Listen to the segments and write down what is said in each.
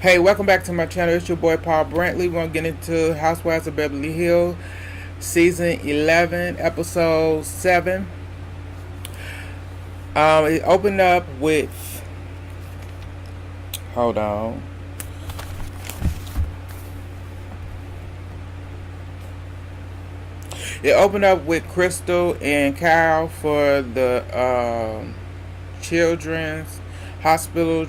Hey, welcome back to my channel. It's your boy Paul Brantley. We're going to get into Housewives of Beverly Hills, Season 11, Episode 7. It opened up with... Hold on. It opened up with Crystal and Kyle for the children's hospital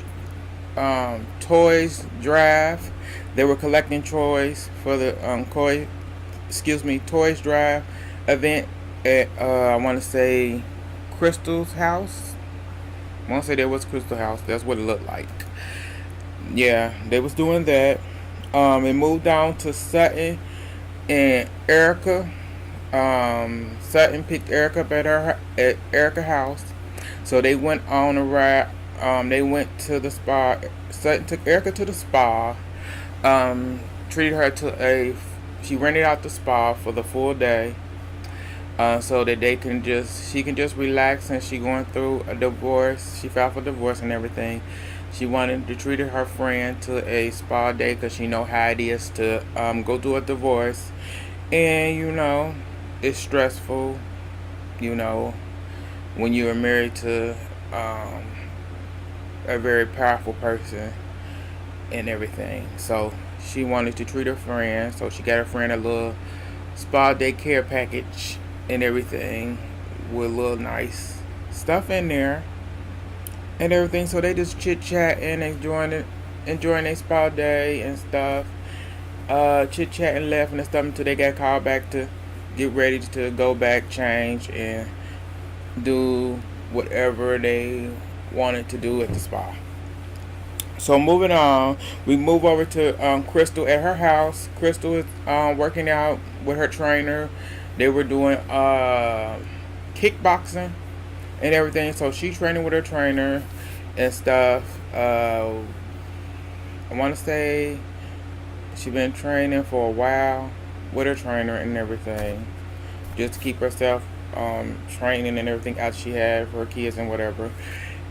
toys drive. They were collecting toys for the toys drive event at I want to say Crystal's house. I want to say that was Crystal house. That's what it looked like. Yeah, they was doing that. It moved on to Sutton and Erica. Sutton picked Erica up at Erica's house, so they went on a ride. They went to the spa. Sutton took Erica to the spa. Treated her to she rented out the spa for the full day, so that she can just relax, and she going through a divorce. She filed for divorce and everything. She wanted to treat her friend to a spa day because she know how it is to go through a divorce, and it's stressful. When you are married to a very powerful person and everything. So she wanted to treat her friend, so she got her friend a little spa day care package and everything with a little nice stuff in there and everything. So they just chit chat and enjoying their spa day and stuff. Chit chat and laughing and stuff until they got called back to get ready to go back, change, and do whatever they wanted to do at the spa. So moving on, we move over to Crystal at her house. Crystal is working out with her trainer. They were doing kickboxing and everything. So she's training with her trainer and stuff. I want to say she's been training for a while with her trainer and everything, just to keep herself training and everything out she had for her kids and whatever.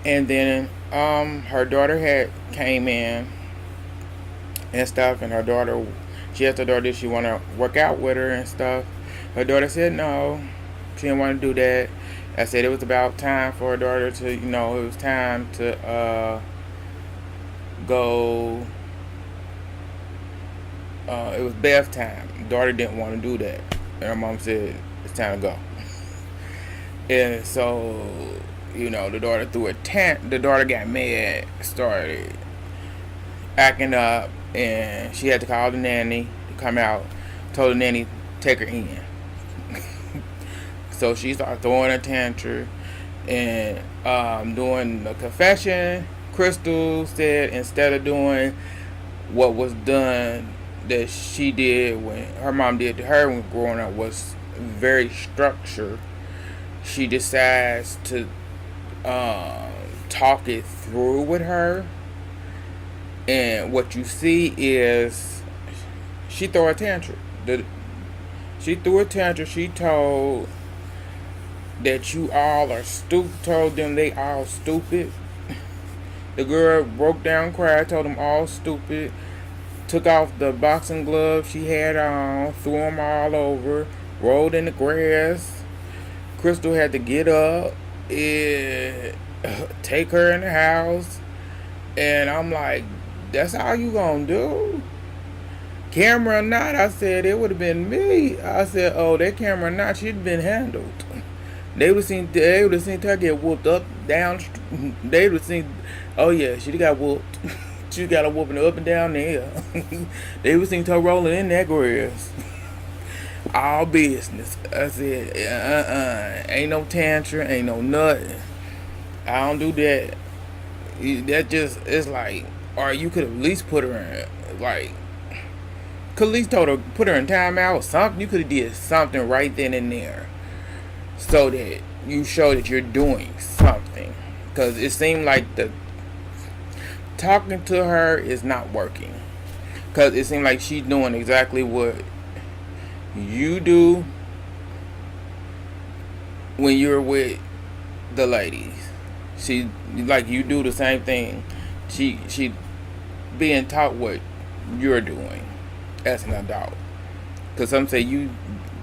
And then her daughter came in and stuff, and she asked her daughter did she want to work out with her and stuff. Her daughter said no, she didn't want to do that. I said it was about time for her daughter to, it was time to go. It was bath time. Daughter didn't want to do that, and her mom said it's time to go. And so, the daughter threw a tent. The daughter got mad, started acting up, and she had to call the nanny to come out. Told the nanny take her in. So she started throwing a tantrum and doing the confession. Crystal said instead of doing what was done that she did when her mom did to her when growing up was very structured, she decides to talk it through with her, and what you see is she threw a tantrum. She threw a tantrum. She told that you all are stupid. Told them they all stupid. The girl broke down, cried, told them all stupid. Took off the boxing gloves she had on, threw them all over, rolled in the grass. Crystal had to get up and take her in the house, and I'm like, that's all you gonna do? Camera or not, I said it would have been me. I said, oh, that camera or not, she'd been handled. They would have seen her get whooped up, down. They would have seen, oh yeah, she got whooped. She got a whooping up and down there. They would have seen her rolling in that grass. All business. I said, ain't no tantrum, ain't no nothing. I don't do that. That just, it's like, or you could at least put her in, could at least put her in timeout or something. You could have did something right then and there, so that you show that you're doing something. Because it seemed like the talking to her is not working. Because it seemed like she's doing exactly what you do when you're with the ladies. She, like, you do the same thing. She being taught what you're doing as an adult. Because some say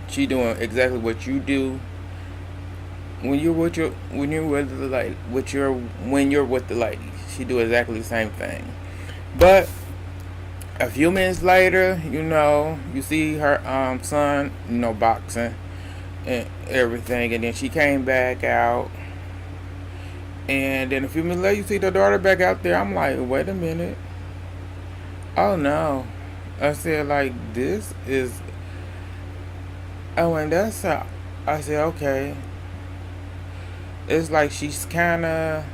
she doing exactly what you do when you're with the lady. She do exactly the same thing. But a few minutes later, you see her son, boxing and everything, and then she came back out, and then a few minutes later, you see the daughter back out there. I'm like, wait a minute, oh no, I said like this is, oh, and that's how I said okay. It's like she's kind of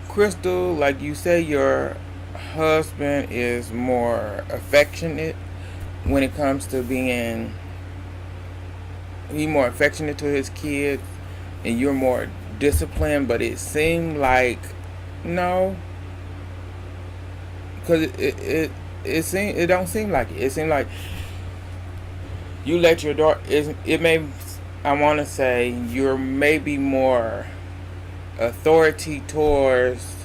Crystal, like you say, your husband is more affectionate when it comes to being. He's more affectionate to his kids, and you're more disciplined. But it seemed like no, because it don't seem like it. It seemed like you let your daughter. It may. I want to say you're maybe more authority towards.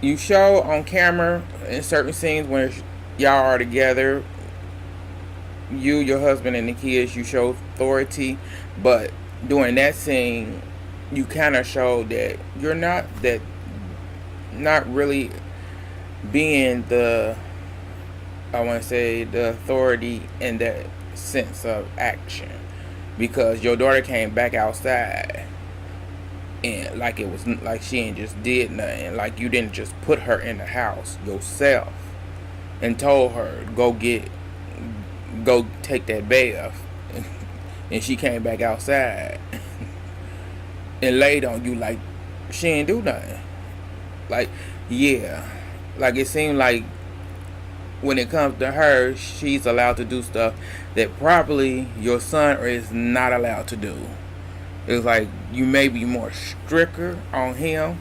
You show on camera in certain scenes when y'all are together, you, your husband, and the kids, you show authority, but during that scene, you kind of show that you're not really being the, I want to say, the authority in that sense of action, because your daughter came back outside. And like it was like she ain't just did nothing. Like you didn't just put her in the house yourself and told her go take that bath, and she came back outside and laid on you like she ain't do nothing. Like yeah, like it seemed like when it comes to her, she's allowed to do stuff that probably your son is not allowed to do. It's like you may be more stricter on him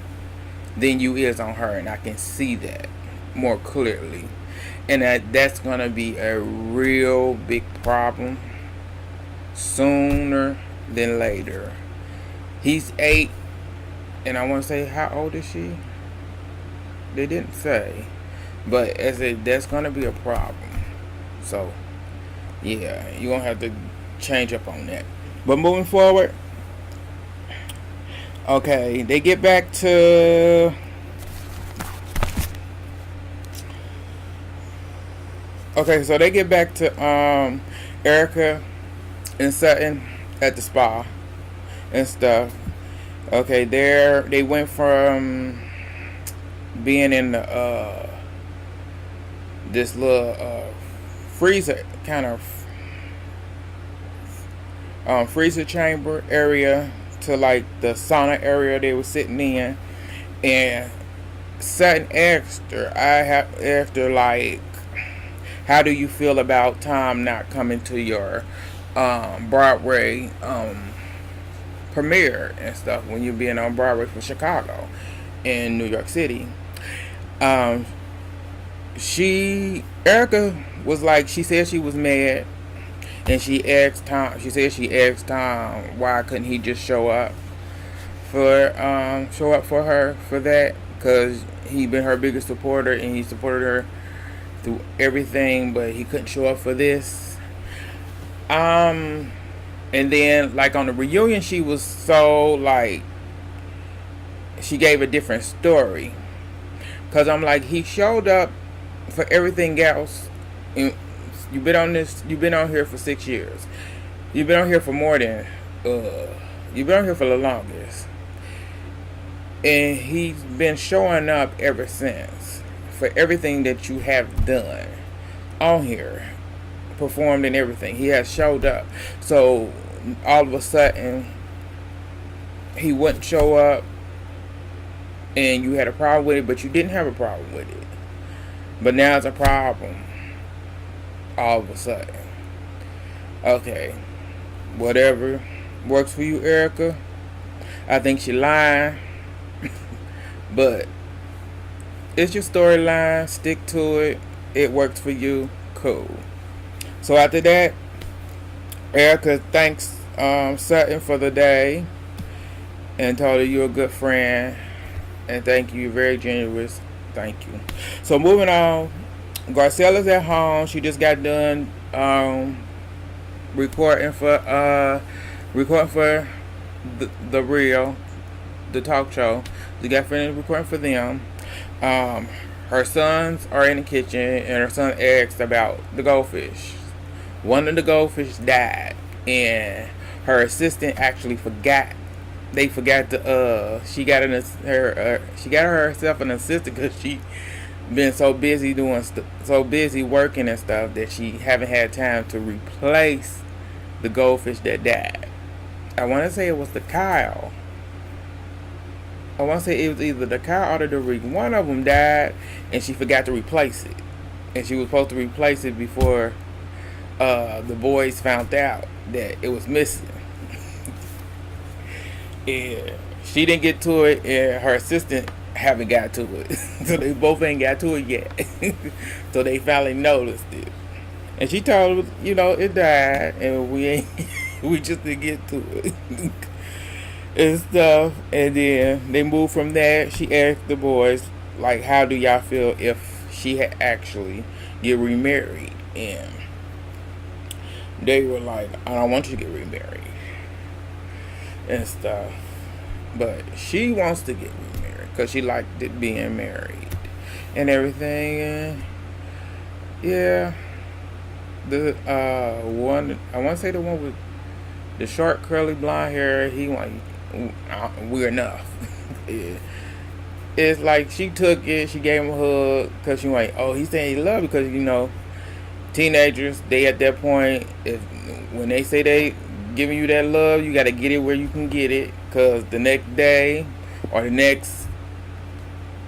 than you is on her, and I can see that more clearly. And that's gonna be a real big problem sooner than later. He's 8, and I want to say, how old is she? They didn't say, but that's gonna be a problem. So yeah, you're gonna have to change up on that. But moving forward. Okay, they get back to. Okay, so they get back to Erica and Sutton at the spa and stuff. Okay, they went from being in the this little freezer kind of freezer chamber area to like the sauna area they were sitting in, and Sutton asked her, like, how do you feel about Tom not coming to your Broadway premiere and stuff when you're being on Broadway for Chicago and New York City? Erica was like, she said she was mad. And she asked Tom. She said she asked Tom why couldn't he just show up for her for that, because he been her biggest supporter and he supported her through everything, but he couldn't show up for this. And then like on the reunion, she was so like she gave a different story, because I'm like, he showed up for everything else. You've been on here for 6 years. You've been on here for more than, you've been on here for the longest. And he's been showing up ever since for everything that you have done on here, performed and everything. He has showed up. So all of a sudden, he wouldn't show up and you had a problem with it, but you didn't have a problem with it. But now it's a problem. All of a sudden. Okay. Whatever works for you, Erica. I think she lying. But it's your storyline. Stick to it. It works for you. Cool. So after that, Erica thanks Sutton for the day and told her you're a good friend and thank you, very generous Thank you. So moving on, Garcella's at home. She just got done recording for the real the talk show. She got finished recording for them. Um, Her sons are in the kitchen, and her son asked about the goldfish. One of the goldfish died, and her assistant actually forgot. They forgot to she got herself an assistant because she been so busy so busy working and stuff that she haven't had time to replace the goldfish that died. I want to say it was the Kyle. I want to say it was either the Kyle or the Doric. One of them died, and she forgot to replace it. And she was supposed to replace it before the boys found out that it was missing. And she didn't get to it, and her assistant haven't got to it. So they both ain't got to it yet. So they finally noticed it. And she told us, it died, and we ain't, we just didn't get to it. And stuff. And then they moved from that. She asked the boys, like, how do y'all feel if she had actually get remarried? And they were like, I don't want you to get remarried and stuff. But she wants to get remarried because she liked it being married and everything. And yeah, the one, I want to say the one with the short curly blonde hair, he like, we're enough. Yeah. It's like she took it, she gave him a hug because she like, oh, he's saying he love because teenagers, they at that point, when they say they giving you that love, you got to get it where you can get it, because the next day or the next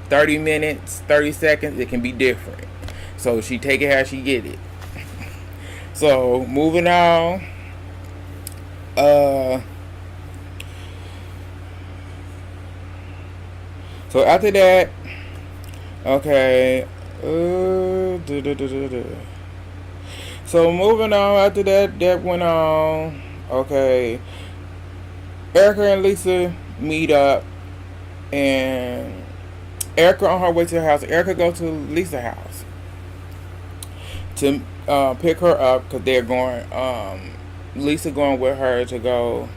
30 minutes, 30 seconds, it can be different. So she take it how she get it. So moving on. So after that, okay. So moving on after that went on. Okay. Erica and Lisa meet up, and Erica on her way to her house. Erica go to Lisa's house to pick her up because they're going. Lisa going with her to go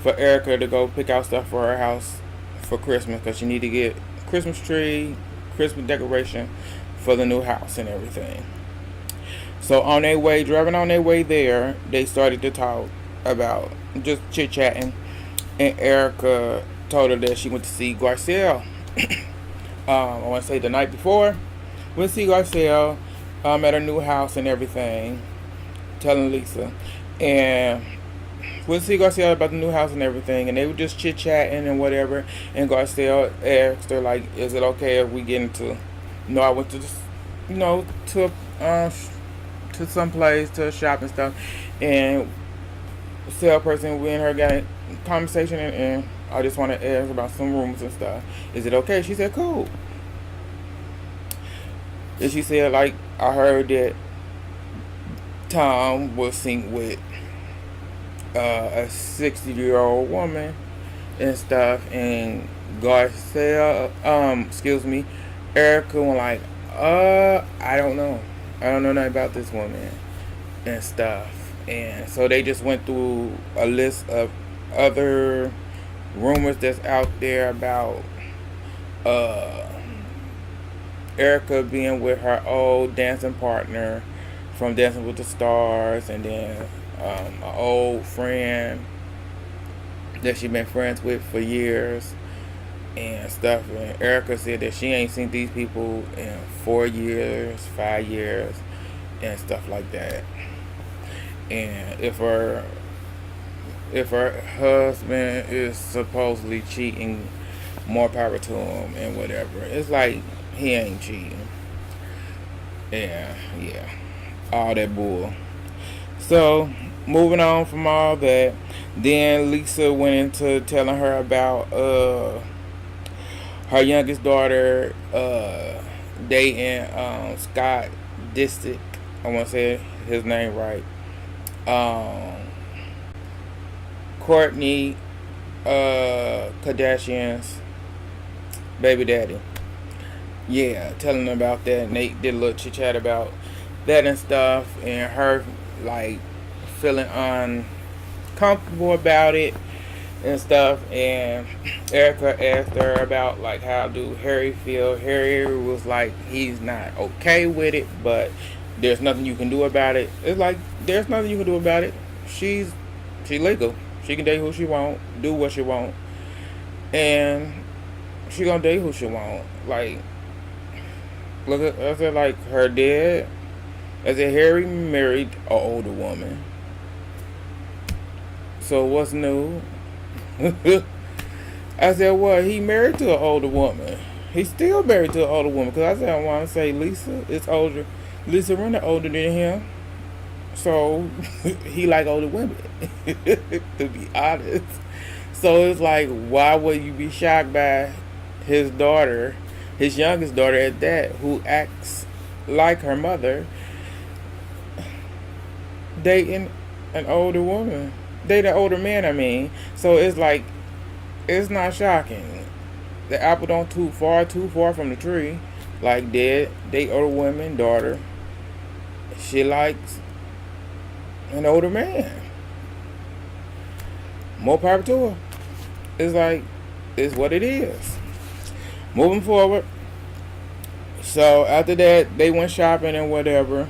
for Erica to go pick out stuff for her house for Christmas because she need to get Christmas tree, Christmas decoration for the new house and everything. So driving on their way there, they started to talk about just chit chatting, and Erica told her that she went to see Garcelle. I want to say the night before, went to see Garcelle at her new house and everything, telling Lisa, and went to see Garcelle about the new house and everything, and they were just chit chatting and whatever. And Garcelle asked her like, "Is it okay if we get into?" I went to this, to some place to shop and stuff, and the salesperson, we and her got a conversation, and I just want to ask about some rooms and stuff. Is it okay? She said, cool. And she said, like, I heard that Tom was seen with a 60-year-old woman and stuff, and Garcelle, Erica was like, I don't know nothing about this woman and stuff. And so they just went through a list of other rumors that's out there about Erica being with her old dancing partner from Dancing with the Stars, and then an old friend that she been friends with for years and stuff. And Erica said that she ain't seen these people in 4 years, 5 years, and stuff like that. And if her husband is supposedly cheating, more power to him and whatever. It's like he ain't cheating. Yeah, all that bull. So moving on from all that, then Lisa went into telling her about her youngest daughter dating Scott Disick. I want to say his name right. Kourtney Kardashian's baby daddy. yeah, telling them about that, and they did a little chit chat about that and stuff, and her like feeling uncomfortable about it and stuff. And Erica asked her about like how do Harry feel. Harry was like he's not okay with it, but there's nothing you can do about it. It's like there's nothing you can do about it. She legal. She can date who she want, do what she want, and she gonna date who she want. Like look at I said like her dad. I said Harry married an older woman. So what's new? I said, well, he married to an older woman. He's still married to an older woman. Because I said, I want to say Lisa is older. Lisa Rinna older than him. So, he like older women. To be honest. So, it's like, why would you be shocked by his daughter, his youngest daughter at that, who acts like her mother, dating an older woman? Dating an older man, I mean. So, it's like, it's not shocking. The apple don't too far from the tree. Like dead, they older women, daughter. She likes an older man. More power to her. It's like it's what it is. Moving forward. So after that, they went shopping and whatever.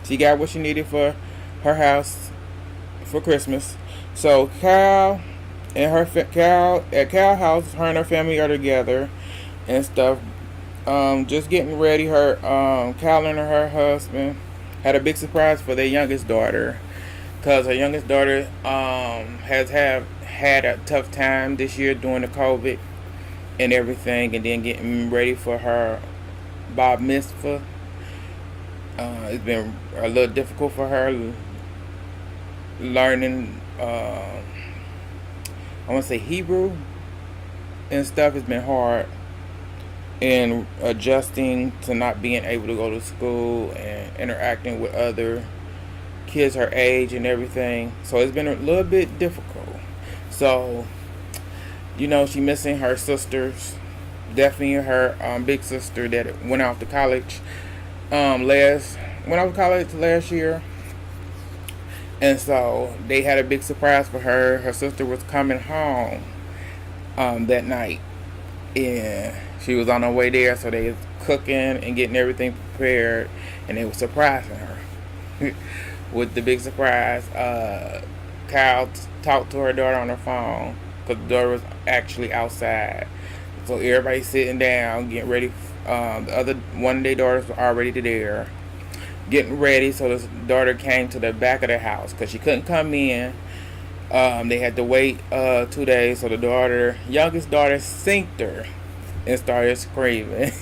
She got what she needed for her house for Christmas. So Cal and Cal at Cal house, her and her family are together and stuff. Just getting ready. Her Cal and her husband had a big surprise for their youngest daughter, cause her youngest daughter has had a tough time this year during the COVID and everything, and then getting ready for her bar mitzvah. It's been a little difficult for her learning. I want to say Hebrew and stuff has been hard, and adjusting to not being able to go to school and interacting with other kids her age and everything. So it's been a little bit difficult. So, she missing her sisters. Definitely her big sister that went off to college last year. And so they had a big surprise for her. Her sister was coming home that night, and she was on her way there. So they was cooking and getting everything prepared, and they were surprising her with the big surprise. Kyle talked to her daughter on the phone because the daughter was actually outside. So everybody's sitting down, getting ready. One of their daughters was already there, getting ready. So this daughter came to the back of the house because she couldn't come in. They had to wait 2 days. So the youngest daughter, synced her and started screaming.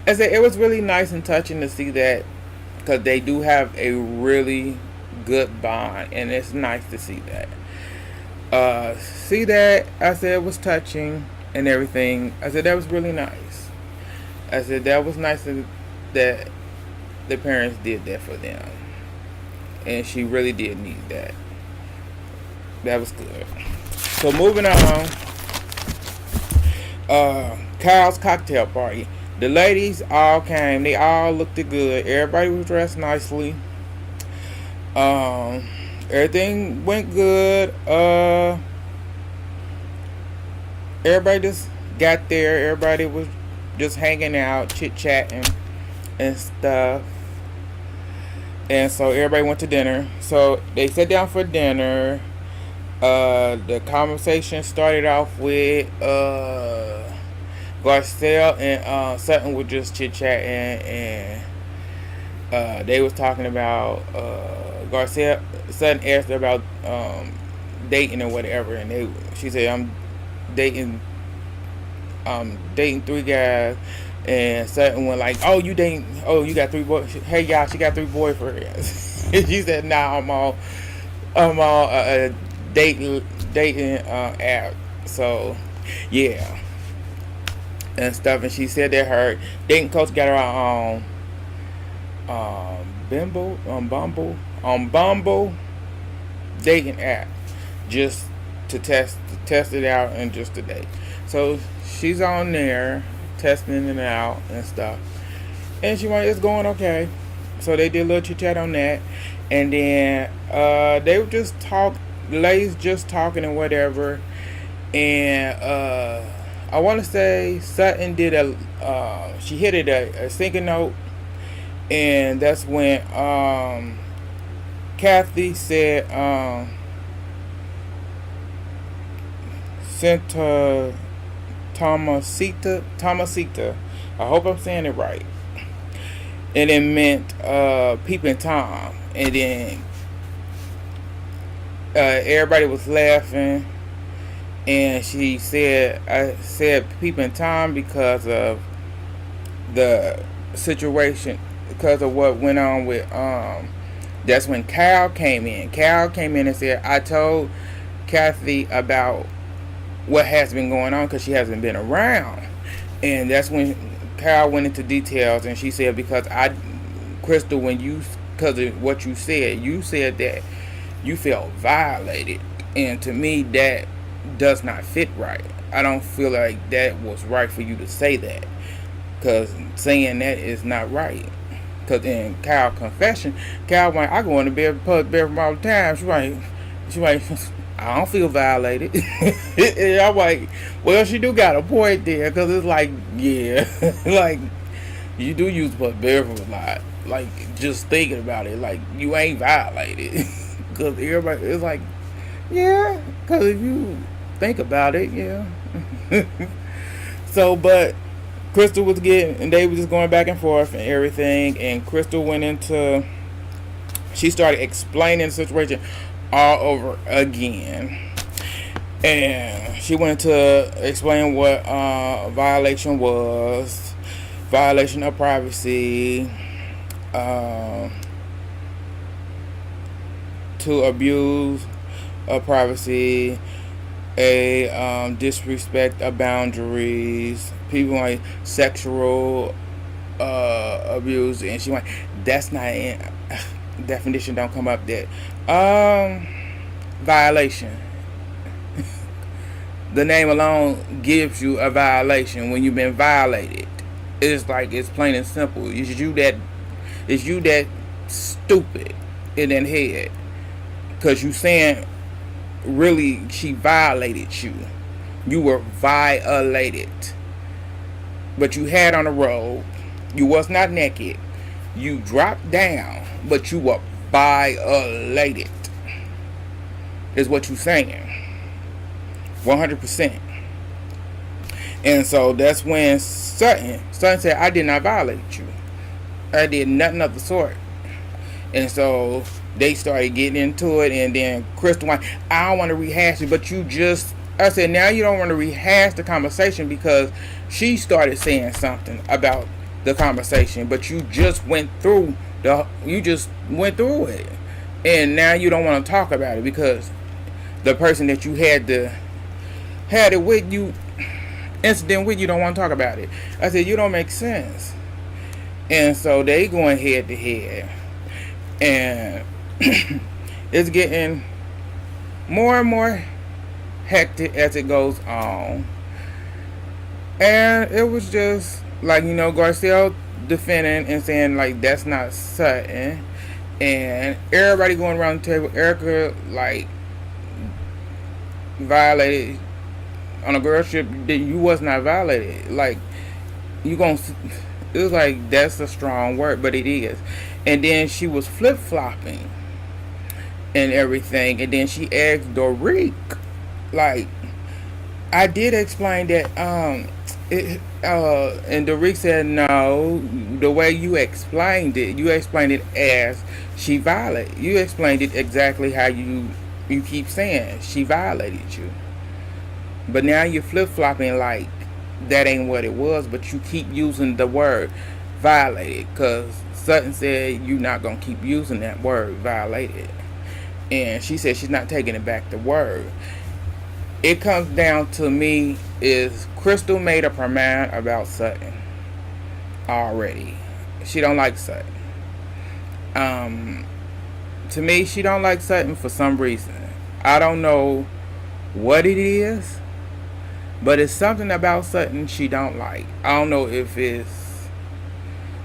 I said it was really nice and touching to see that, because they do have a really good bond, and it's nice to see that. I said it was touching and everything. I said that was really nice. I said that was nice that the parents did that for them, and she really did need that. That was good. So moving on, Kyle's cocktail party. The ladies all came. They all looked good. Everybody was dressed nicely. Everything went good. Everybody just got there. Everybody was just hanging out, chit-chatting and stuff. And so everybody went to dinner. So they sat down for dinner. The conversation started off with Garcelle and Sutton were just chit-chatting, and they was talking about Garcelle. Sutton asked her about dating or whatever, and she said, I'm dating 3 guys. And Sutton went like, oh, you got 3 boys. Hey, y'all, she got 3 boyfriends. And she said, nah, I'm all dating app. So yeah, and stuff. And she said that her dating coach got her on Bumble dating app, just to test it out and just to date. So she's on there, testing it out and stuff. And she went, it's going okay. So they did a little chit chat on that. And then they were just the ladies just talking and whatever. And I want to say Sutton did she hit it a sinking note. And that's when Kathy said, Santa Tomasita. I hope I'm saying it right. And it meant peeping Tom. And then everybody was laughing. And she said, I said peeping Tom because of the situation, because of what went on with, that's when Cal came in. Cal came in and said, I told Kathy about what has been going on because she hasn't been around. And that's when Cal went into details, and she said, because Crystal, because of what you said that you felt violated. And to me, that does not fit right. I don't feel like that was right for you to say that, because saying that is not right. Because in Kyle's confession, Kyle went, I go into bed all the time. She like, I don't feel violated. And I'm like, well, she do got a point there, because it's like, yeah, like, you do use Put Beverly a lot. Like, just thinking about it, like, you ain't violated. Because everybody, it's like, yeah, because if you think about it, yeah. So, but Crystal was and they were just going back and forth and everything, and Crystal she started explaining the situation all over again. And she went to explain what violation was, violation of privacy, to abuse of privacy, a disrespect of boundaries, people like sexual abuse, and she went, that's not in definition, don't come up there. Violation. The name alone gives you a violation when you've been violated. It's like, it's plain and simple. It's you that stupid in that head, because you saying really she violated you. You were violated, but you had on a robe. You was not naked. You dropped down, but you were violated, is what you saying. 100%. And so that's when Sutton said, I did not violate you. I did nothing of the sort. And so they started getting into it, and then Crystal went, I don't want to rehash it, but I said, now you don't want to rehash the conversation because she started saying something about the conversation, but you just went through it. And now you don't want to talk about it because the person that you had it with you, incident with, you don't want to talk about it. I said, you don't make sense. And so they going head to head. And it's getting more and more hectic as it goes on. And it was just like, Garcelle defending and saying like that's not Sutton. And everybody going around the table, Erica like violated on a girl trip that you was not violated. Like, it was like, that's a strong word, but it is. And then she was flip-flopping and everything. And then she asked Doric, like, I did explain that, and Doric said, no, the way you explained it as she violated. You explained it exactly how you keep saying she violated you. But now you're flip-flopping like that ain't what it was, but you keep using the word violated, because Sutton said you're not going to keep using that word violated. And she said she's not taking it back, the word. It comes down to me is Crystal made up her mind about Sutton already. She don't like Sutton. To me, she don't like Sutton for some reason. I don't know what it is, But it's something about Sutton she don't like. I don't know if it's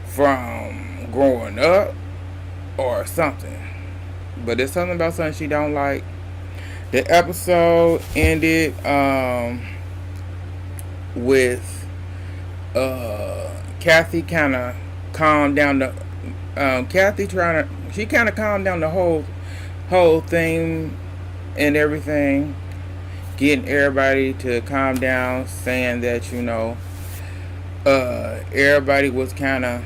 from growing up or something. But it's something about Sutton she don't like. The episode ended with Kathy kind of calmed down the Kathy trying to she kind of calmed down the whole thing and everything, getting everybody to calm down, saying that everybody was kind of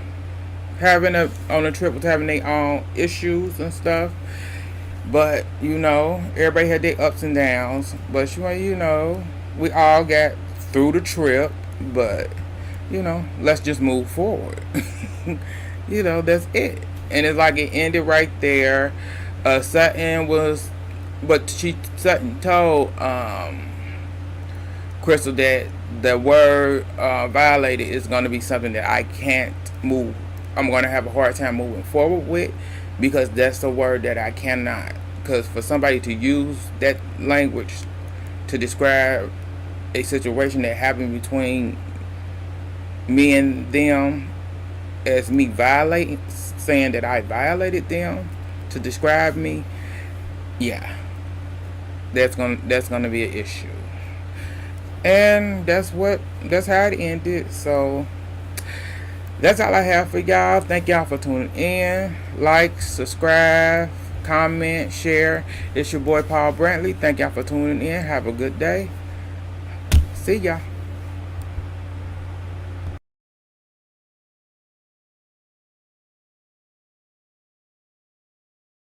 having on a trip was having their own issues and stuff, but everybody had their ups and downs, but we all got through the trip, but let's just move forward. That's it. And it's like it ended right there. Sutton told Crystal that the word violated is going to be something that I can't move. I'm going to have a hard time moving forward with, because that's a word that I cannot. Because for somebody to use that language to describe a situation that happened between me and them as me violating, saying that I violated them to describe me, yeah, that's gonna be an issue. And that's how it ended. So that's all I have for y'all. Thank y'all for tuning in. Like, subscribe, comment, share. It's your boy Paul Brantley. Thank y'all for tuning in. Have a good day. See ya.